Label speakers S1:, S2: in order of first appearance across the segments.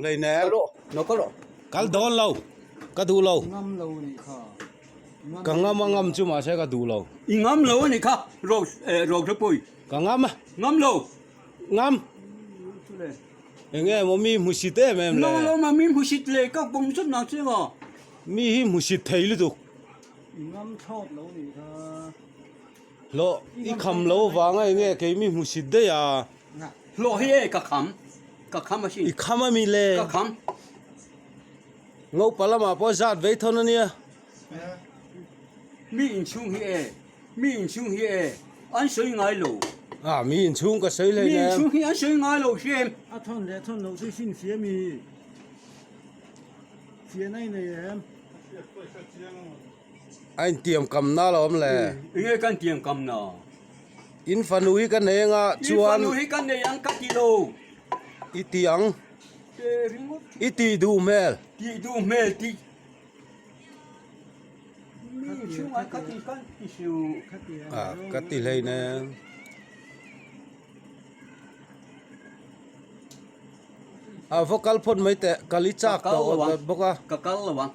S1: lấy nè
S2: nó có độ
S1: cá đón lâu cá đủ lâu
S3: ngâm lâu này khá
S1: cá ngâm chứ mà sẽ cá đủ lâu
S2: ngâm lâu này khá rồi rất bùi
S1: cá ngâm à
S2: ngâm lâu
S1: ngâm nghe mà mi musit em em
S2: lâu lâu mà mi musit lệ các bông chút nào chứ mà
S1: mi musit thấy luôn tụ
S3: ngâm thọt lâu này khá
S1: lo ít khăm lâu vàng ấy nghe cái mi musit đấy à
S2: lo hi các khăm mà gì
S1: ít khăm mà mi lệ
S2: các khăm
S1: ngô pala mà bao giờ vậy thôi nè
S2: mi in chung hi anh suy ngay lâu
S1: à mi in chung cái sấy lên
S2: mi
S1: nè
S2: chung hi anh suy ngay lâu xem
S3: à thon lâu suy xin phía mi phía này này em
S1: anh tiệm cầm na rồi em lệ
S2: nghe căn tiền cầm nào
S1: in phần núi cái này ngã chuan
S2: núi cái này ăn các kilo
S1: ít tiếng ít tí đủ mel
S2: đi đủ mẹ đi mi chung ai các cái siêu
S1: à cái tỷ lệ nè à vocal phone mấy tệ kali chak to boka
S2: các cái là bằng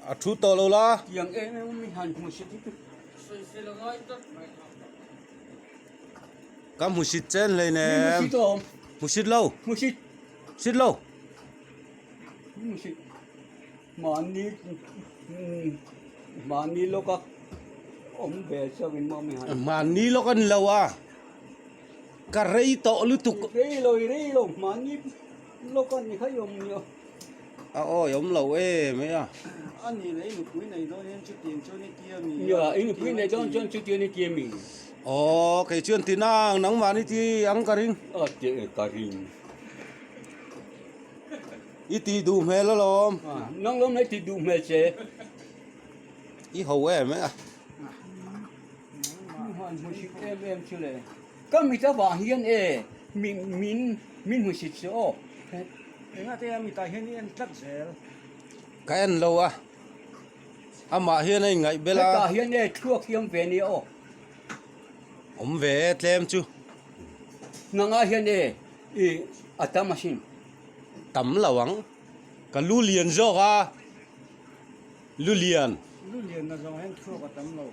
S1: à chú to lâu la
S2: yang em mi han mu sit
S1: cam musit chen lên nè
S2: mu sit om
S1: musit lâu
S2: mu sit
S1: sit lâu
S2: mani lo ka om về cho mình mong mình han
S1: mà ní lo con lâu à cà rây to lu tục
S2: rei lo mani lo ka ni khai om nhiều
S1: à ôi ông lâu ê mấy à
S3: anh này lấy một quý này thôi nên chút tiền cho nên kia mi
S2: nhờ anh quý này cho chút tiền này kia mình
S1: ồ cái chuyện thì nắng mà đi thì ăn cà ring
S2: tiền cà ring
S1: ít tí đủ mẹ lo lom
S2: nắng lắm này thì đủ mẹ chế
S1: ít hậu em mấy à
S2: em chưa lệ các mình ta bảo hiền mình mu sit cho
S3: em nghe thấy mi tai hiện em chắc sẽ
S1: cái anh lâu à mà hiện nay ngày bây
S2: cả
S1: giờ
S2: hiền thuốc hiền về nè
S1: ông về thêm chứ
S2: nanga hiền ata machine
S1: tắm lawang cả lu liền zo à lu liền
S3: lúc liền là dòng em thua vào tấm lâu